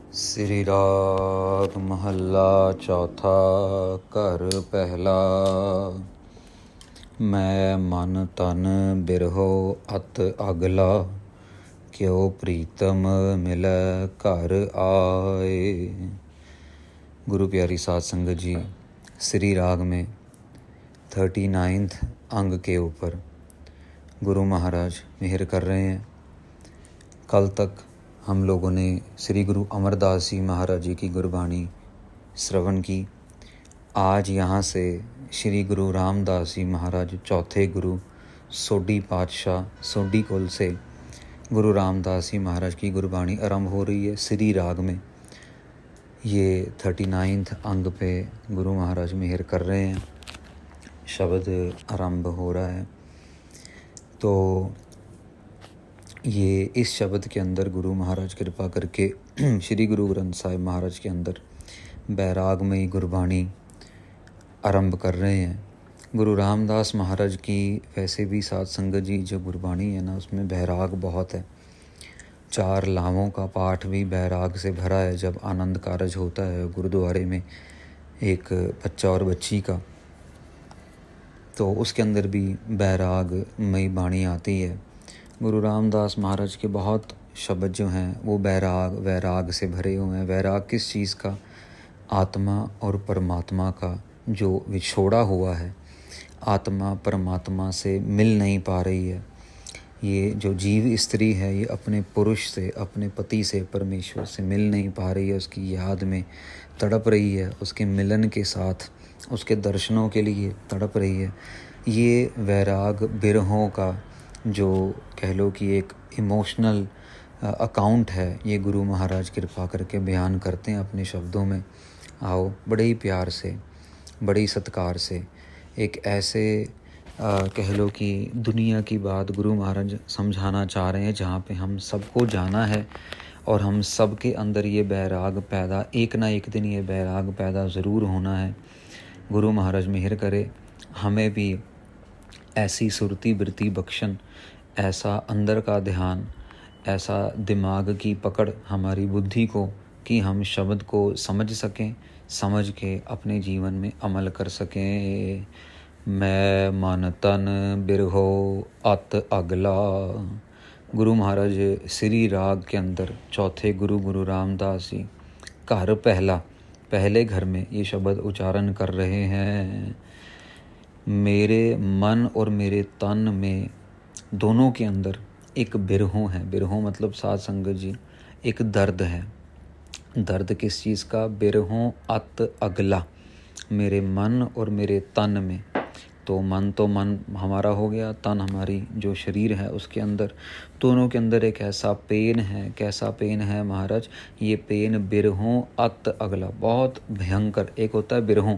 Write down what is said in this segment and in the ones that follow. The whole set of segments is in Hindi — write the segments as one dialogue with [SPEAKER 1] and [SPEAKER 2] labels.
[SPEAKER 1] श्री राग महला चौथा। घर पहला। मैं मन तन बिरहो अत अगला, क्यों प्रीतम मिलै घर आए। गुरु प्यारी साध संगत जी, श्री राग में 39 अंग के ऊपर गुरु महाराज मेहर कर रहे हैं। कल तक हम लोगों ने श्री गुरु अमरदास जी महाराज जी की गुरबाणी श्रवण की। आज यहाँ से श्री गुरु रामदास जी महाराज चौथे गुरु सोडी पातशाह सोडी कुल से गुरु रामदास जी महाराज की गुरबाणी आरंभ हो रही है श्री राग में। ये 39 अंग पे गुरु महाराज मेहर कर रहे हैं, शब्द आरंभ हो रहा है। तो ये इस शब्द के अंदर गुरु महाराज कृपा करके श्री गुरु ग्रंथ साहिब महाराज के अंदर बैरागमयी गुरबाणी आरंभ कर रहे हैं। गुरु रामदास महाराज की वैसे भी साध संगत जी जो गुरबाणी है ना, उसमें बैराग बहुत है। 4 लावों का पाठ भी बैराग से भरा है। जब आनंद कारज होता है गुरुद्वारे में एक बच्चा और बच्ची का, तो उसके अंदर भी बैरागमयी बाणी आती है। गुरु रामदास महाराज के बहुत शब्द जो हैं वो वैराग से भरे हुए हैं। वैराग किस चीज़ का? आत्मा और परमात्मा का जो विछोड़ा हुआ है, आत्मा परमात्मा से मिल नहीं पा रही है। ये जो जीव स्त्री है ये अपने पुरुष से, अपने पति से, परमेश्वर से मिल नहीं पा रही है। उसकी याद में तड़प रही है, उसके मिलन के साथ उसके दर्शनों के लिए तड़प रही है। ये वैराग बिरहों का जो कह लो कि एक इमोशनल अकाउंट है, ये गुरु महाराज कृपा करके बयान करते हैं अपने शब्दों में। आओ बड़े ही प्यार से, बड़े ही सत्कार से एक ऐसे कह लो कि दुनिया की बात गुरु महाराज समझाना चाह रहे हैं जहाँ पे हम सबको जाना है और हम सब के अंदर ये बैराग पैदा, एक ना एक दिन ये बैराग पैदा ज़रूर होना है। गुरु महाराज मेहर करे हमें भी ऐसी सुरती बिरती बख्शन, ऐसा अंदर का ध्यान, ऐसा दिमाग की पकड़ हमारी बुद्धि को कि हम शब्द को समझ सकें, समझ के अपने जीवन में अमल कर सकें। मैं मन तन बिरहो अत अगला। गुरु महाराज श्री राग के अंदर चौथे गुरु गुरु रामदास जी घर पहला, पहले घर में ये शब्द उच्चारण कर रहे हैं। मेरे मन और मेरे तन में दोनों के अंदर एक बिरहों है। बिरहों मतलब साध संगत जी एक दर्द है। दर्द किस चीज़ का? बिरहों अत अगला, मेरे मन और मेरे तन में। तो मन हमारा हो गया, तन हमारी जो शरीर है उसके अंदर, दोनों के अंदर एक ऐसा पेन है। कैसा पेन है महाराज? ये पेन बिरहों अत अगला, बहुत भयंकर। एक होता है बिरहों,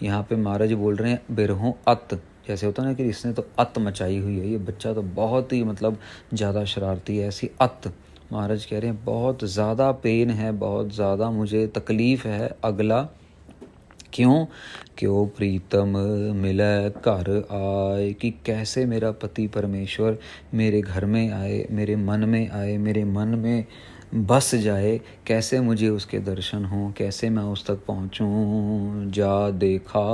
[SPEAKER 1] यहाँ पे महाराज बोल रहे हैं बिरहों अत। जैसे होता है ना कि इसने तो अत मचाई हुई है, ये बच्चा तो बहुत ही मतलब ज़्यादा शरारती है, ऐसी अत। महाराज कह रहे हैं बहुत ज़्यादा पेन है, बहुत ज़्यादा मुझे तकलीफ़ है। अगला क्यों? क्यों प्रीतम मिलै घर आए, कि कैसे मेरा पति परमेश्वर मेरे घर में आए, मेरे मन में आए, मेरे मन में बस जाए, कैसे मुझे उसके दर्शन हों, कैसे मैं उस तक पहुँचूँ। जा देखा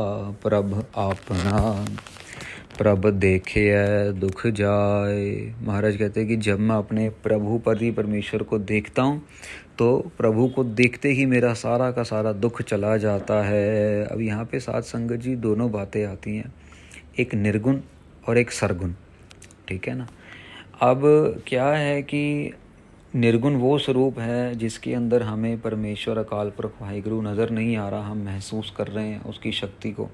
[SPEAKER 1] प्रभ आपना, प्रभ देखे दुख जाए। महाराज कहते हैं कि जब मैं अपने प्रभु पति परमेश्वर को देखता हूँ तो प्रभु को देखते ही मेरा सारा का सारा दुख चला जाता है। अब यहाँ पे साध संगत जी दोनों बातें आती हैं, एक निर्गुण और एक सरगुण, ठीक है ना। अब क्या है कि निर्गुण वो स्वरूप है जिसके अंदर हमें परमेश्वर अकाल पुरख वाहिगुरु नज़र नहीं आ रहा, हम महसूस कर रहे हैं उसकी शक्ति को।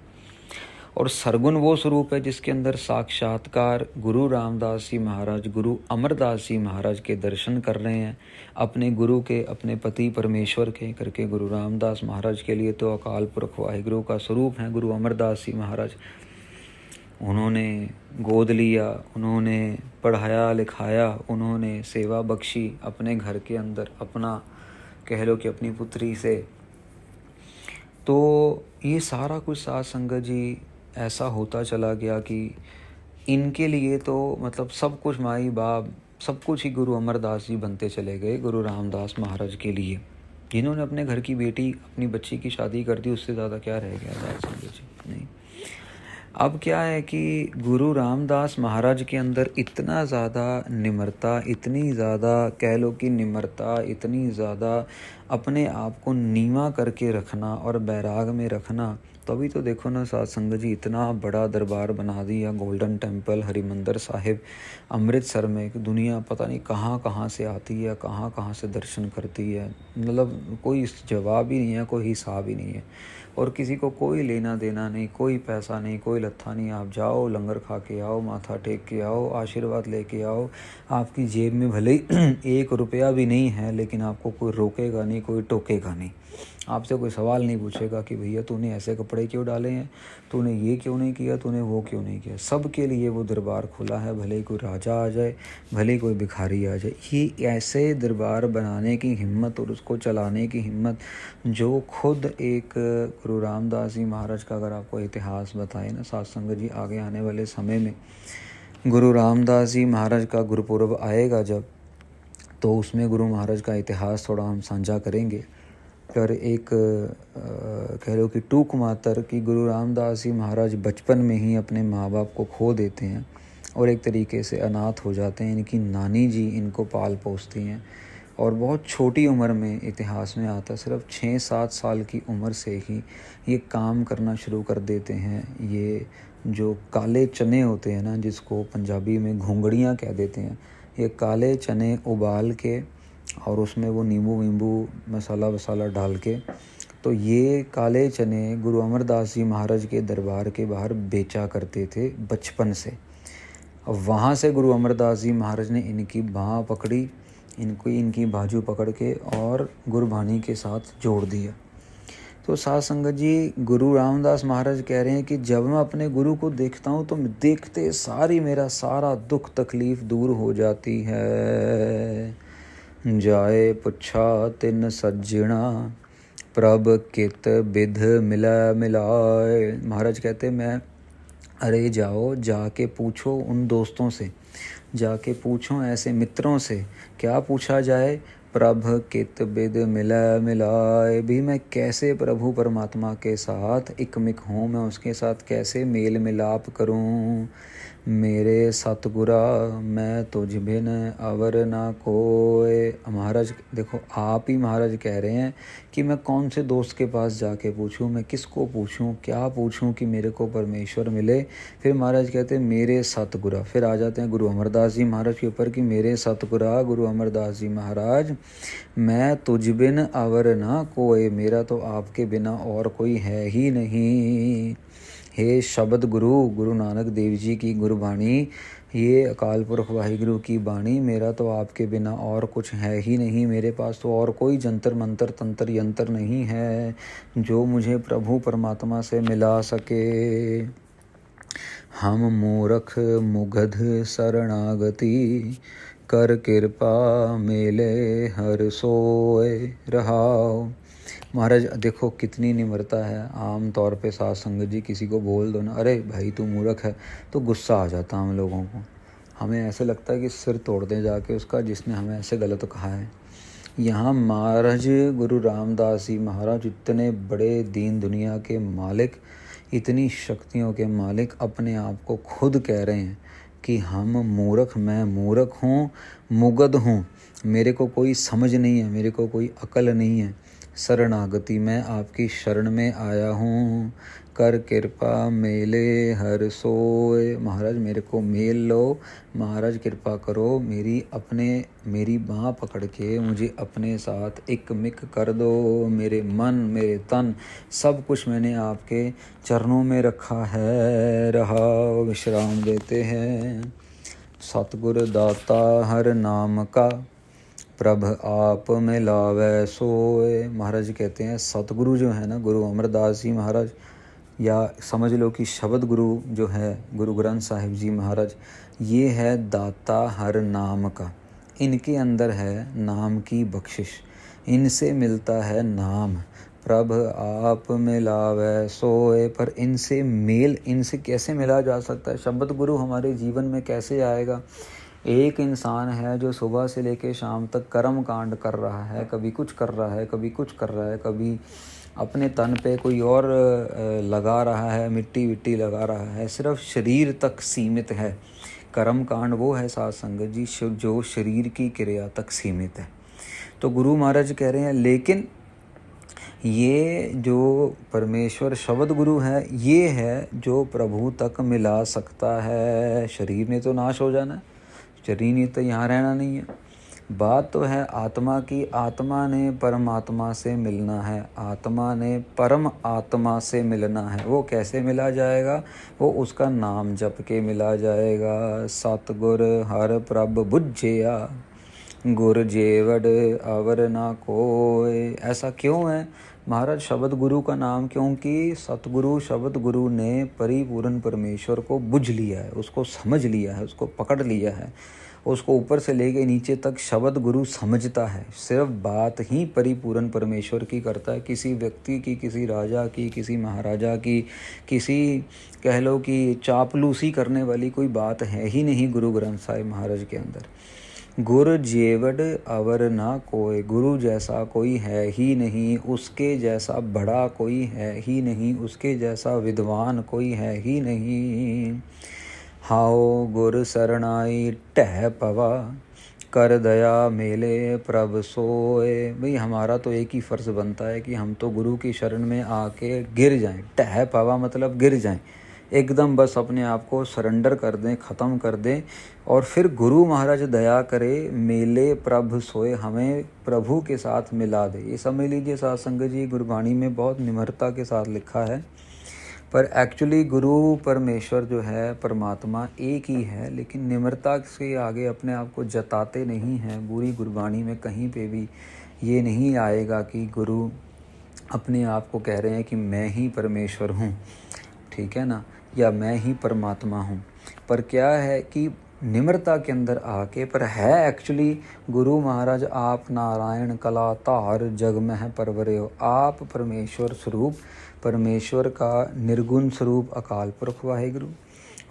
[SPEAKER 1] और सरगुण वो स्वरूप है जिसके अंदर साक्षात्कार गुरु रामदास जी महाराज, गुरु अमरदास जी महाराज के दर्शन कर रहे हैं, अपने गुरु के, अपने पति परमेश्वर के करके। गुरु रामदास महाराज के लिए तो अकाल पुरख वाहिगुरु का स्वरूप है गुरु अमरदास जी महाराज। उन्होंने गोद लिया, उन्होंने पढ़ाया लिखाया, उन्होंने सेवा बख्शी अपने घर के अंदर, अपना कह लो कि अपनी पुत्री से। तो ये सारा कुछ साध संगत जी ऐसा होता चला गया कि इनके लिए तो मतलब सब कुछ माई बाप सब कुछ ही गुरु अमरदास जी बनते चले गए गुरु रामदास महाराज के लिए। जिन्होंने अपने घर की बेटी, अपनी बच्ची की शादी कर दी, उससे ज़्यादा क्या रह गया साथ संगत जी? नहीं। अब क्या है कि गुरु रामदास महाराज के अंदर इतना ज़्यादा निम्रता, इतनी ज़्यादा कह लो कि निम्रता, इतनी ज़्यादा अपने आप को नीवा करके रखना और बैराग में रखना, तभी तो देखो ना साथ संगत जी, इतना बड़ा दरबार बना दिया, गोल्डन टेम्पल, हरिमंदिर साहिब अमृतसर में। दुनिया पता नहीं कहाँ कहाँ से आती है, कहाँ कहाँ से दर्शन करती है, मतलब कोई जवाब ही नहीं है, कोई हिसाब ही नहीं है, और किसी को कोई लेना देना नहीं, कोई पैसा नहीं, कोई लत्था नहीं। आप जाओ, लंगर खा के आओ, माथा टेक के आओ, आशीर्वाद लेके आओ। आपकी जेब में भले ही 1 रुपया भी नहीं है, लेकिन आपको कोई रोकेगा नहीं, कोई टोकेगा नहीं, आपसे कोई सवाल नहीं पूछेगा कि भैया तूने ऐसे कपड़े क्यों डाले हैं, तूने ये क्यों नहीं किया, तूने वो क्यों नहीं किया। सब के लिए वो दरबार खुला है, भले ही कोई राजा आ जाए, भले ही कोई भिखारी आ जाए। ये ऐसे दरबार बनाने की हिम्मत और उसको चलाने की हिम्मत जो खुद एक गुरु रामदास जी महाराज का अगर आपको इतिहास बताए ना साथ संगत जी, आगे आने वाले समय में गुरु रामदास जी महाराज का गुरुपुरब आएगा जब, तो उसमें गुरु महाराज का इतिहास थोड़ा हम साझा करेंगे। पर एक कह लो कि टूक मातर कि गुरु रामदास जी महाराज बचपन में ही अपने माँ बाप को खो देते हैं और एक तरीके से अनाथ हो जाते हैं। इनकी नानी जी इनको पाल पोसती हैं और बहुत छोटी उम्र में, इतिहास में आता है, सिर्फ 6-7 साल की उम्र से ही ये काम करना शुरू कर देते हैं। ये जो काले चने होते हैं ना, जिसको पंजाबी में घुंगड़ियाँ कह देते हैं, ये काले चने उबाल के और उसमें वो नींबू वींबू मसाला वसाला डाल के, तो ये काले चने गुरु अमरदास जी महाराज के दरबार के बाहर बेचा करते थे बचपन से। अब वहाँ से गुरु अमरदास जी महाराज ने इनकी बाँह पकड़ी, इनकी बाजू पकड़ के और गुरबाणी के साथ जोड़ दिया। तो साथ संगत जी, गुरु रामदास महाराज कह रहे हैं कि जब मैं अपने गुरु को देखता हूँ तो देखते सारी मेरा सारा दुख तकलीफ़ दूर हो जाती है। जाए पुछा तिन सज्जणा, प्रभ कित बिध मिला मिलाए। महाराज कहते मैं, अरे जाओ जाके पूछो उन दोस्तों से, जाके पूछो ऐसे मित्रों से। क्या पूछा जाए? प्रभ कित बिद मिला मिलाए, भी मैं कैसे प्रभु परमात्मा के साथ इकमिक हूँ, मैं उसके साथ कैसे मेल मिलाप करूँ। मेरे सतगुरा मैं तुझ बिन अवर ना कोय। महाराज देखो, आप ही महाराज कह रहे हैं कि मैं कौन से दोस्त के पास जाके पूछूं, मैं किसको पूछूं, क्या पूछूं कि मेरे को परमेश्वर मिले। फिर महाराज कहते हैं मेरे सतगुरा, फिर आ जाते हैं गुरु अमरदास जी महाराज के ऊपर कि मेरे सतगुरा गुरु अमरदास जी महाराज, मैं तुझ बिन अवर ना कोय, मेरा तो आपके बिना और कोई है ही नहीं। हे शब्द गुरु, गुरु नानक देव जी की गुरबाणी, ये अकाल पुरख वाहिगुरु की बाणी, मेरा तो आपके बिना और कुछ है ही नहीं। मेरे पास तो और कोई जंतर मंतर तंत्र यंत्र नहीं है जो मुझे प्रभु परमात्मा से मिला सके। हम मूर्ख मुगध शरणागति, कर कृपा मेले हर सोए रहाओ। महाराज देखो कितनी निम्रता है। आम तौर पे साथ संगत जी किसी को बोल दो ना, अरे भाई तू मूर्ख है, तो गुस्सा आ जाता हम लोगों को। हमें ऐसे लगता है कि सिर तोड़ दें जाके उसका, जिसने हमें ऐसे गलत कहा है। यहाँ महाराज गुरु रामदास जी महाराज इतने बड़े दीन दुनिया के मालिक, इतनी शक्तियों के मालिक, अपने आप को खुद कह रहे हैं कि हम मूर्ख, मैं मूर्ख हूँ, मुगध हूँ, मेरे को कोई समझ नहीं है, मेरे को कोई अकल नहीं है। शरणागति, मैं आपकी शरण में आया हूँ। कर कृपा मेले हर सोए, महाराज मेरे को मेल लो, महाराज कृपा करो, मेरी बाँह पकड़ के मुझे अपने साथ एक मिक कर दो। मेरे मन, मेरे तन, सब कुछ मैंने आपके चरणों में रखा है। रहा विश्राम देते हैं। सतगुर दाता हर नाम का, प्रभ आप मिलावे सोए। महाराज कहते हैं सतगुरु जो है ना, गुरु अमरदास जी महाराज, या समझ लो कि शब्द गुरु जो है गुरु ग्रंथ साहिब जी महाराज, ये है दाता हर नाम का। इनके अंदर है नाम की बख्शिश, इनसे मिलता है नाम। प्रभ आप मिलावे सोए, पर इनसे मेल, इनसे कैसे मिला जा सकता है? शब्द गुरु हमारे जीवन में कैसे आएगा? एक इंसान है जो सुबह से लेकर शाम तक कर्म कांड कर रहा है, कभी कुछ कर रहा है, कभी कुछ कर रहा है, कभी अपने तन पे कोई और लगा रहा है, मिट्टी विट्टी लगा रहा है, सिर्फ शरीर तक सीमित है। कर्म कांड वो है साध संगत जी जो शरीर की क्रिया तक सीमित है। तो गुरु महाराज कह रहे हैं लेकिन ये जो परमेश्वर शब्द गुरु है, ये है जो प्रभु तक मिला सकता है। शरीर ने तो नाश हो जाना है, शरीर ने तो यहाँ रहना नहीं है। बात तो है आत्मा की, आत्मा ने परमात्मा से मिलना है, आत्मा ने परम आत्मा से मिलना है। वो कैसे मिला जाएगा? वो उसका नाम जप के मिला जाएगा। सतगुर हर प्रभ बुझिया, गुर जेवड़ अवर ना कोय। ऐसा क्यों है महाराज? शब्द गुरु का नाम क्योंकि सतगुरु शब्द गुरु ने परिपूर्ण परमेश्वर को बुझ लिया है, उसको समझ लिया है, उसको पकड़ लिया है, उसको ऊपर से लेके नीचे तक शब्द गुरु समझता है। सिर्फ बात ही परिपूर्ण परमेश्वर की करता है, किसी व्यक्ति की, किसी राजा की, किसी महाराजा की, किसी कह लो कि चापलूसी करने वाली कोई बात है ही नहीं गुरु ग्रंथ साहिब महाराज के अंदर। गुर जेवड़ अवर ना कोई, गुरु जैसा कोई है ही नहीं, उसके जैसा बड़ा कोई है ही नहीं, उसके जैसा विद्वान कोई है ही नहीं। हाओ गुर शरणाई टह पवा, कर दया मेले प्रभ सोए। भाई हमारा तो एक ही फ़र्ज़ बनता है कि हम तो गुरु की शरण में आके गिर जाएं। टह पवा मतलब गिर जाएं, एकदम बस अपने आप को सरेंडर कर दें, ख़त्म कर दें, और फिर गुरु महाराज दया करे, मेले प्रभ सोए, हमें प्रभु के साथ मिला दे। ये समझ लीजिए साध संगत जी, गुरबाणी में बहुत निम्रता के साथ लिखा है, पर एक्चुअली गुरु परमेश्वर जो है परमात्मा एक ही है, लेकिन निम्रता से आगे अपने आप को जताते नहीं हैं। पूरी गुरबाणी में कहीं पे भी ये नहीं आएगा कि गुरु अपने आप को कह रहे हैं कि मैं ही परमेश्वर हूँ, ठीक है ना, या मैं ही परमात्मा हूँ। पर क्या है कि निम्रता के अंदर आके, पर है एक्चुअली गुरु महाराज आप नारायण कला तार जग में परवरे हो। आप परमेश्वर स्वरूप, परमेश्वर का निर्गुण स्वरूप अकाल पुरख वाहिगुरु,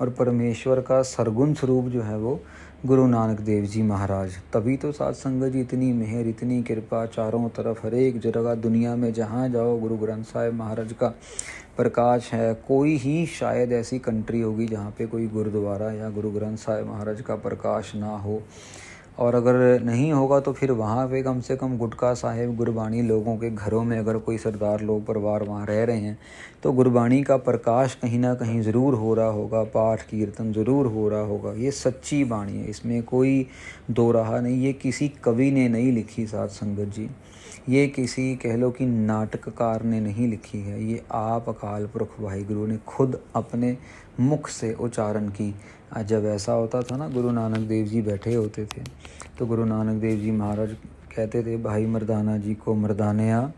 [SPEAKER 1] और परमेश्वर का सरगुण स्वरूप जो है वो गुरु नानक देव जी महाराज। तभी तो साध संगत जी इतनी मेहर, इतनी कृपा, चारों तरफ हर एक जगह दुनिया में जहाँ जाओ गुरु ग्रंथ साहिब महाराज का प्रकाश है। कोई ही शायद ऐसी कंट्री होगी जहाँ पे कोई गुरुद्वारा या गुरु ग्रंथ साहिब महाराज का प्रकाश ना हो, और अगर नहीं होगा तो फिर वहाँ पे कम से कम गुटका साहिब गुरबाणी लोगों के घरों में, अगर कोई सरदार लोग परिवार वहाँ रह रहे हैं तो गुरबाणी का प्रकाश कहीं ना कहीं ज़रूर हो रहा होगा, पाठ कीर्तन ज़रूर हो रहा होगा। ये सच्ची बाणी है, इसमें कोई दो राह नहीं। ये किसी कवि ने नहीं लिखी साध संगत जी, ये किसी कह लो कि नाटककार ने नहीं लिखी है, ये आप अकाल पुरख वाहिगुरु ने खुद अपने मुख से उच्चारण की। जब ऐसा होता था ना, गुरु नानक देव जी बैठे होते थे तो गुरु नानक देव जी महाराज कहते थे, भाई मर्दाना जी को मर्दानिया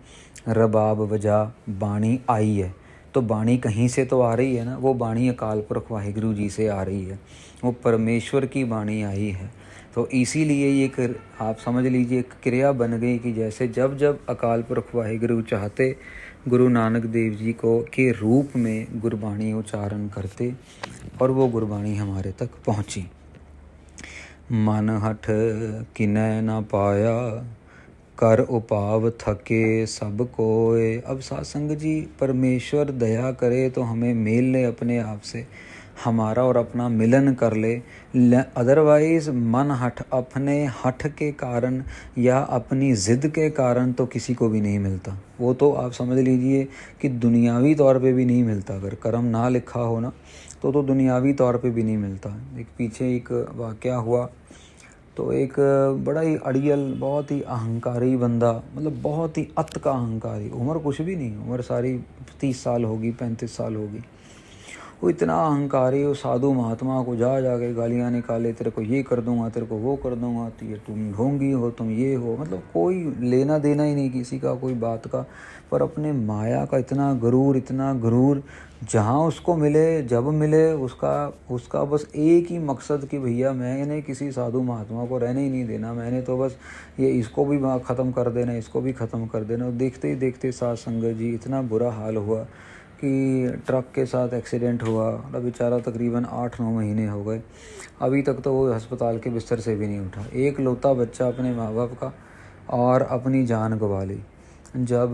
[SPEAKER 1] रबाब बजा बाणी आई है। तो बाणी कहीं से तो आ रही है ना, वो बाणी अकाल पुरख वाहिगुरु जी से आ रही है, वो परमेश्वर की बाणी आई है। तो इसीलिए ये आप समझ लीजिए एक क्रिया बन गई कि जैसे जब जब अकाल पुरख वाहिगुरु चाहते, गुरु नानक देव जी को के रूप में गुरबाणी उच्चारण करते और वो गुरबाणी हमारे तक पहुँची। मन हठ किनै न पाया, कर उपाव थके सब कोय। अब सासंग जी परमेश्वर दया करे तो हमें मेल ले अपने आप से, हमारा और अपना मिलन कर ले। अदरवाइज़ मन हठ, अपने हठ के कारण या अपनी ज़िद के कारण तो किसी को भी नहीं मिलता। वो तो आप समझ लीजिए कि दुनियावी तौर पे भी नहीं मिलता। अगर कर्म ना लिखा हो ना तो दुनियावी तौर पे भी नहीं मिलता। एक पीछे एक वाक़या हुआ, तो एक बड़ा ही अड़ियल, बहुत ही अहंकारी बंदा, मतलब बहुत ही अत का अहंकारी, उम्र कुछ भी नहीं, उम्र सारी 30 साल होगी, 35 साल होगी। वो इतना अहंकारी, वो साधु महात्मा को जा के गालियाँ निकाले, तेरे को ये कर दूंगा, तेरे को वो कर दूंगा, तो ये तुम ढोंगी हो, तुम ये हो, मतलब कोई लेना देना ही नहीं किसी का, कोई बात का। पर अपने माया का इतना गुरूर, जहाँ उसको मिले, जब मिले, उसका बस एक ही मकसद कि भैया मैंने किसी साधु महात्मा को रहने ही नहीं देना, मैंने तो बस ये इसको भी ख़त्म कर देना, इसको भी ख़त्म कर देना। देखते ही देखते साध संगत जी इतना बुरा हाल हुआ, कि ट्रक के साथ एक्सीडेंट हुआ और बेचारा तकरीबन 8-9 महीने हो गए, अभी तक तो वो अस्पताल के बिस्तर से भी नहीं उठा। एक लौता बच्चा अपने माँ बाप का, और अपनी जान गंवा ली। जब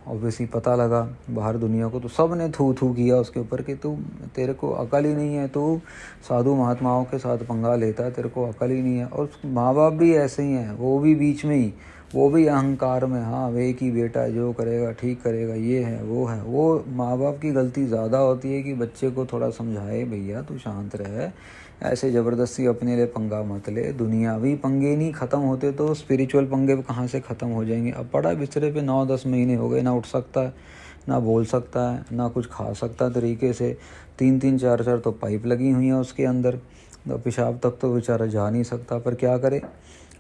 [SPEAKER 1] ऑब्वियसली पता लगा बाहर दुनिया को, तो सब ने थू थू किया उसके ऊपर कि तू, तेरे को अकल ही नहीं है, तू साधु महात्माओं के साथ पंगा लेता है, तेरे को अकल ही नहीं है। और माँ बाप भी ऐसे ही हैं, वो भी बीच में ही, वो भी अहंकार में, हाँ वे एक ही बेटा है, जो करेगा ठीक करेगा, ये है वो है। वो माँ बाप की गलती ज़्यादा होती है कि बच्चे को थोड़ा समझाए, भैया तू शांत रहे, ऐसे ज़बरदस्ती अपने लिए पंगा मत ले। दुनियावी पंगे नहीं ख़त्म होते तो स्पिरिचुअल पंगे कहाँ से ख़त्म हो जाएंगे। अब पड़ा बिस्तरे पे 9-10 महीने हो गए, ना उठ सकता है, ना बोल सकता है, ना कुछ खा सकता तरीके से। 3-3 4-4 तो पाइप लगी हुई हैं उसके अंदर, तो पेशाब तक तो बेचारा जा नहीं सकता। पर क्या करे,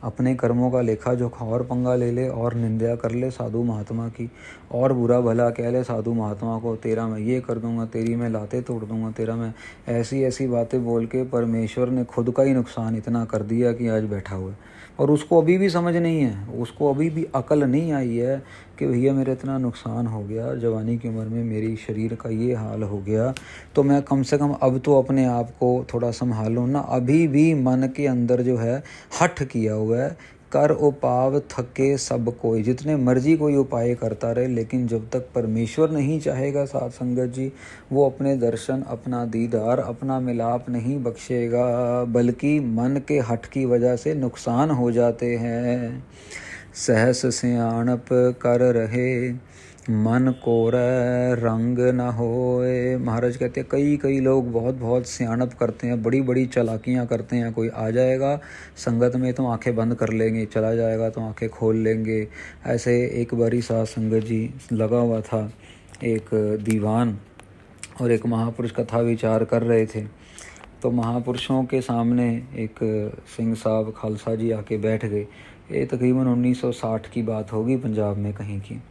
[SPEAKER 1] अपने कर्मों का लेखा जोखा और पंगा ले ले, और निंदा कर ले साधु महात्मा की, और बुरा भला कह ले साधु महात्मा को, तेरा मैं ये कर दूंगा, तेरी मैं लाते तोड़ दूंगा, तेरा मैं, ऐसी ऐसी बातें बोल के परमेश्वर ने खुद का ही नुकसान इतना कर दिया कि आज बैठा हुआ है। और उसको अभी भी समझ नहीं है, उसको अभी भी अकल नहीं आई है कि भैया मेरा इतना नुकसान हो गया, जवानी की उम्र में मेरी शरीर का ये हाल हो गया, तो मैं कम से कम अब तो अपने आप को थोड़ा संभालूं ना। अभी भी मन के अंदर जो है हठ किया हुआ है, कर उपाव थके सब कोई, जितने मर्जी कोई उपाय करता रहे, लेकिन जब तक परमेश्वर नहीं चाहेगा साथ संगत जी, वो अपने दर्शन, अपना दीदार, अपना मिलाप नहीं बख्शेगा, बल्कि मन के हठ की वजह से नुकसान हो जाते हैं। सहस सियाणप कर रहे, मन कोर रंग न होए। महाराज कहते हैं कई कई लोग बहुत बहुत सियाणप करते हैं, बड़ी बड़ी चालाकियाँ करते हैं। कोई आ जाएगा संगत में तो आंखें बंद कर लेंगे, चला जाएगा तो आंखें खोल लेंगे। ऐसे एक बारी साथ संगत जी लगा हुआ था एक दीवान, और एक महापुरुष कथा विचार कर रहे थे। तो महापुरुषों के सामने एक सिंह साहब खालसा जी आके बैठ गए। ये तकरीबन 1960 की बात होगी, पंजाब में कहीं की।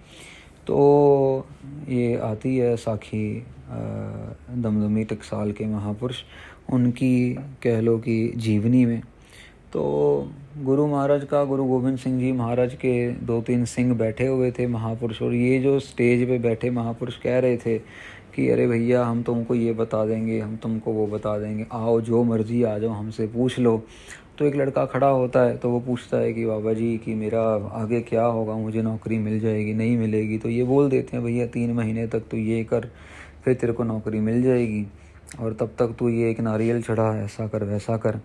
[SPEAKER 1] तो ये आती है साखी दमदमी टकसाल के महापुरुष, उनकी कह लो कि जीवनी में। तो गुरु महाराज का, गुरु गोविंद सिंह जी महाराज के 2-3 सिंह बैठे हुए थे महापुरुष, और ये जो स्टेज पे बैठे महापुरुष कह रहे थे कि अरे भैया हम तुमको ये बता देंगे, हम तुमको वो बता देंगे, आओ जो मर्जी आ जाओ, हमसे पूछ लो। तो एक लड़का खड़ा होता है, तो वो पूछता है कि बाबा जी कि मेरा आगे क्या होगा, मुझे नौकरी मिल जाएगी नहीं मिलेगी? तो ये बोल देते हैं भैया 3 महीने तक तू ये कर, फिर तेरे को नौकरी मिल जाएगी, और तब तक तू ये एक नारियल चढ़ा, ऐसा कर वैसा कर।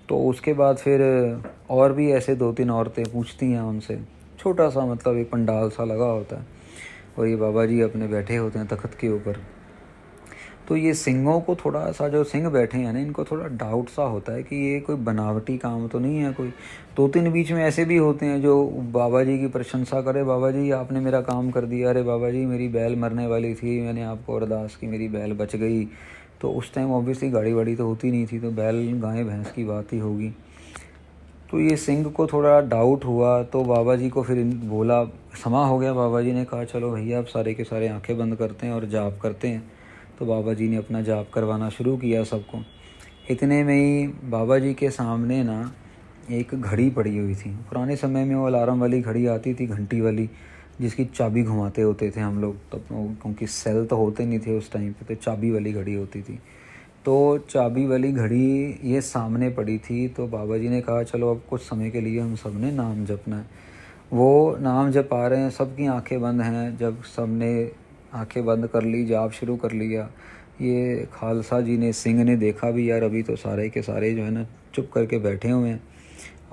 [SPEAKER 1] तो उसके बाद फिर और भी ऐसे 2-3 औरतें पूछती हैं उनसे, छोटा सा मतलब एक पंडाल सा लगा होता है, और ये बाबा जी अपने बैठे होते हैं तख्त के ऊपर। तो ये सिंहों को थोड़ा सा, जो सिंह बैठे हैं ना, इनको थोड़ा डाउट सा होता है कि ये कोई बनावटी काम तो नहीं है कोई। 2-3 बीच में ऐसे भी होते हैं जो बाबा जी की प्रशंसा करे, बाबा जी आपने मेरा काम कर दिया, अरे बाबा जी मेरी बैल मरने वाली थी, मैंने आपको अरदास की, मेरी बैल बच गई। तो उस टाइम ऑब्वियसली गाड़ी वाड़ी तो होती नहीं थी, तो बैल गाय भैंस की बात ही होगी। तो ये सिंह को थोड़ा डाउट हुआ, तो बाबा जी को फिर बोला, समा हो गया। बाबा जी ने कहा चलो भैया अब सारे के सारे आंखें बंद करते हैं और जाप करते हैं। तो बाबा जी ने अपना जाप करवाना शुरू किया सबको। इतने में ही बाबा जी के सामने ना एक घड़ी पड़ी हुई थी। पुराने समय में वो अलार्म वाली घड़ी आती थी, घंटी वाली, जिसकी चाबी घुमाते होते थे हम लोग तब, क्योंकि सेल तो होते नहीं थे उस टाइम पे, तो चाबी वाली घड़ी होती थी। तो चाबी वाली घड़ी ये सामने पड़ी थी। तो बाबा जी ने कहा चलो अब कुछ समय के लिए हम सब ने नाम जपना है। वो नाम जप आ रहे हैं, सबकी आंखें बंद हैं। जब सब ने आंखें बंद कर ली, जाप शुरू कर लिया, ये खालसा जी ने, सिंह ने देखा भी यार अभी तो सारे के सारे जो है ना चुप करके बैठे हुए हैं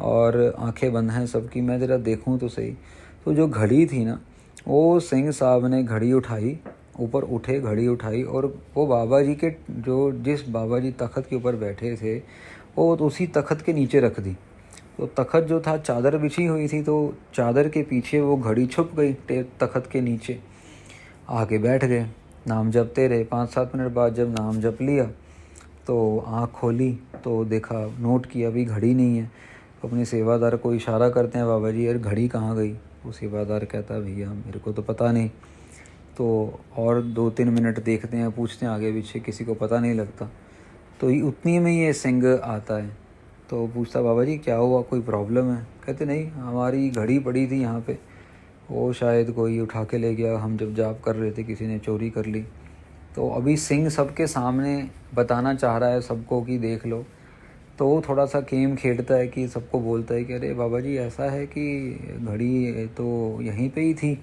[SPEAKER 1] और आंखें बंद हैं सबकी, मैं ज़रा देखूं तो सही। तो जो घड़ी थी ना, वो सिंह साहब ने घड़ी उठाई, ऊपर उठे, घड़ी उठाई, और वो बाबा जी के, जो जिस बाबा जी तख्त के ऊपर बैठे थे, वो तो उसी तख्त के नीचे रख दी। तो तख्त जो था, चादर बिछी हुई थी, तो चादर के पीछे वो घड़ी छुप गई तख्त के नीचे। आके बैठ गए, नाम जपते रहे। 5-7 मिनट बाद जब नाम जप लिया तो आँख खोली तो देखा, नोट किया भी घड़ी नहीं है। अपने सेवादार को इशारा करते हैं, बाबा जी यार घड़ी कहाँ गई? वो सेवादार कहता है भैया मेरे को तो पता नहीं। तो और 2-3 मिनट देखते हैं, पूछते हैं आगे पीछे, किसी को पता नहीं लगता। तो उतनी में ये सिंह आता है। तो पूछता बाबा जी क्या हुआ, कोई प्रॉब्लम है? कहते नहीं, हमारी घड़ी पड़ी थी यहाँ पे, वो शायद कोई उठा के ले गया, हम जब जाप कर रहे थे किसी ने चोरी कर ली। तो अभी सिंह सबके सामने बताना चाह रहा है सबको कि देख लो। तो वो थोड़ा सा गेम खेलता है कि सबको बोलता है कि अरे बाबा जी ऐसा है कि घड़ी तो यहीं पे ही थी,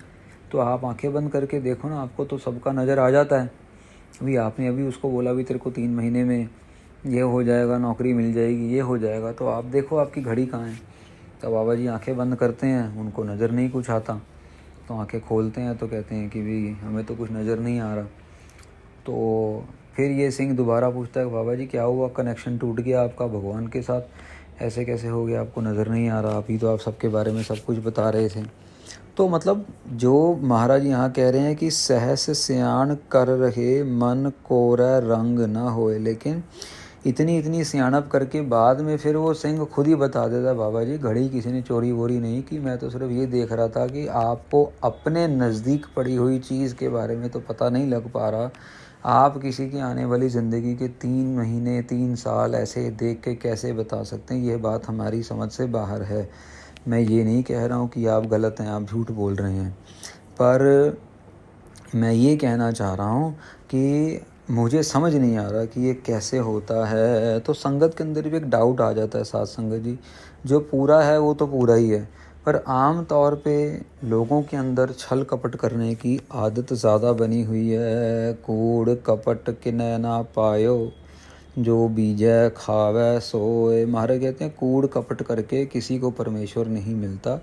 [SPEAKER 1] तो आप आंखें बंद करके देखो ना, आपको तो सबका नज़र आ जाता है। अभी आपने अभी उसको बोला भी तेरे को 3 महीने में ये हो जाएगा, नौकरी मिल जाएगी, ये हो जाएगा, तो आप देखो आपकी घड़ी कहाँ है। तो बाबा जी आंखें बंद करते हैं, उनको नज़र नहीं कुछ आता। तो आंखें खोलते हैं तो कहते हैं कि भाई हमें तो कुछ नज़र नहीं आ रहा। तो फिर ये सिंह दोबारा पूछता है बाबा जी क्या हुआ, कनेक्शन टूट गया आपका भगवान के साथ, ऐसे कैसे हो गया, आपको नज़र नहीं आ रहा, अभी तो आप सबके बारे में सब कुछ बता रहे थे। तो मतलब जो महाराज यहाँ कह रहे हैं कि सहस सियाण कर रहे मन कोरा रंग ना होए, लेकिन इतनी इतनी सियाणप करके बाद में फिर वो सिंह खुद ही बता देता बाबा जी घड़ी किसी ने चोरी वोरी नहीं की, मैं तो सिर्फ ये देख रहा था कि आपको अपने नज़दीक पड़ी हुई चीज़ के बारे में तो पता नहीं लग पा रहा, आप किसी की आने वाली ज़िंदगी के 3 महीने 3 साल ऐसे देख के कैसे बता सकते हैं, यह बात हमारी समझ से बाहर है। मैं ये नहीं कह रहा हूँ कि आप गलत हैं, आप झूठ बोल रहे हैं, पर मैं ये कहना चाह रहा हूँ कि मुझे समझ नहीं आ रहा कि ये कैसे होता है। तो संगत के अंदर भी एक डाउट आ जाता है साथ संगत जी, जो पूरा है वो तो पूरा ही है, पर आम तौर पे लोगों के अंदर छल कपट करने की आदत ज़्यादा बनी हुई है। कूड़ कपट किनै ना पायो, जो बीजै खावै सोए। महाराज कहते हैं कूड़ कपट करके किसी को परमेश्वर नहीं मिलता,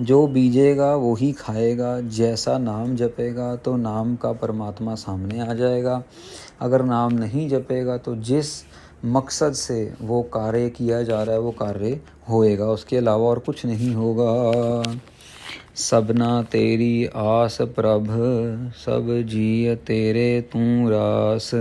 [SPEAKER 1] जो बीजेगा वो ही खाएगा। जैसा नाम जपेगा तो नाम का परमात्मा सामने आ जाएगा, अगर नाम नहीं जपेगा तो जिस मकसद से वो कार्य किया जा रहा है वो कार्य होएगा, उसके अलावा और कुछ नहीं होगा। सबना तेरी आस प्रभ, सब जी तेरे तू रास।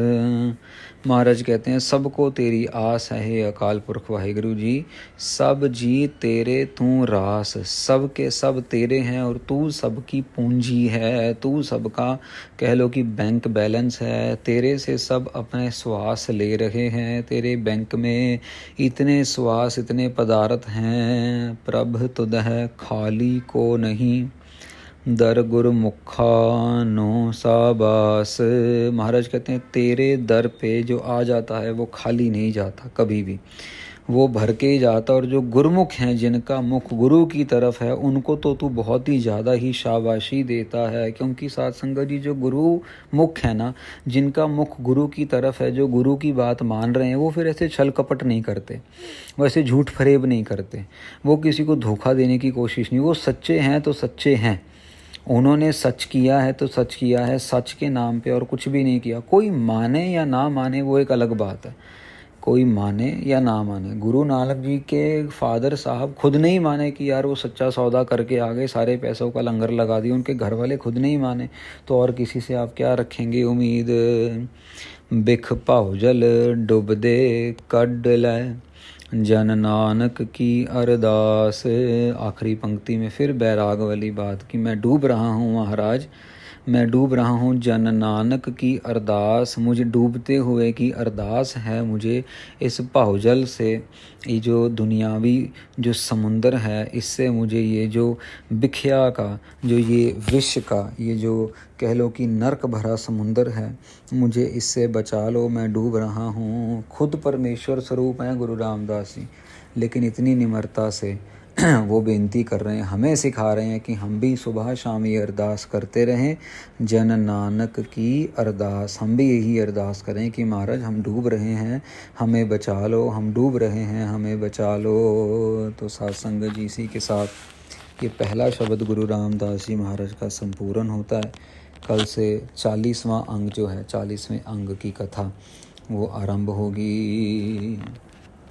[SPEAKER 1] महाराज कहते हैं सबको तेरी आस है हे अकाल पुरख वाहिगुरु जी, सब जी तेरे तू रास, सब के सब तेरे हैं और तू सबकी पूंजी है, तू सबका कह लो कि बैंक बैलेंस है। तेरे से सब अपने श्वास ले रहे हैं, तेरे बैंक में इतने श्वास इतने पदार्थ हैं। प्रभ तुदह खाली को नहीं, दर गुरमुखा नो साबास। महाराज कहते हैं तेरे दर पे जो आ जाता है वो खाली नहीं जाता कभी भी, वो भर के ही जाता। और जो गुरुमुख हैं जिनका मुख गुरु की तरफ है उनको तो तू बहुत ही ज़्यादा ही शाबाशी देता है, क्योंकि साथ संगत जी जो गुरु मुख है ना, जिनका मुख गुरु की तरफ है, जो गुरु की बात मान रहे हैं, वो फिर ऐसे छल कपट नहीं करते, वैसे झूठ फरेब नहीं करते, वो किसी को धोखा देने की कोशिश नहीं, वो सच्चे हैं तो सच्चे हैं। उन्होंने सच किया है तो सच किया है, सच के नाम पे और कुछ भी नहीं किया। कोई माने या ना माने वो एक अलग बात है, कोई माने या ना माने। गुरु नानक जी के फादर साहब खुद नहीं माने कि यार वो सच्चा सौदा करके आ गए, सारे पैसों का लंगर लगा दिया, उनके घर वाले खुद नहीं माने, तो और किसी से आप क्या रखेंगे उम्मीद। बिख पाओ जल डुब दे कड लै, जन नानक की अरदास। आखिरी पंक्ति में फिर बैराग वाली बात कि मैं डूब रहा हूँ महाराज, मैं डूब रहा हूँ, जन नानक की अरदास, मुझे डूबते हुए की अरदास है मुझे इस पाहुजल से, ये जो दुनियावी जो समुंदर है इससे मुझे, ये जो बिखया का जो ये विष का ये जो कह लो कि नर्क भरा समुंदर है, मुझे इससे बचा लो, मैं डूब रहा हूँ। खुद परमेश्वर स्वरूप हैं गुरु रामदास जी, लेकिन इतनी निम्रता से वो बेनती कर रहे हैं, हमें सिखा रहे हैं कि हम भी सुबह शाम ये अरदास करते रहें, जन नानक की अरदास। हम भी यही अरदास करें कि महाराज हम डूब रहे हैं, हमें बचा लो, हम डूब रहे हैं, हमें बचा लो। तो साथ संगत जी इसी के साथ ये पहला शब्द गुरु रामदास जी महाराज का संपूर्ण होता है। कल से 40वां अंग जो है, 40वें अंग की कथा वो आरंभ होगी।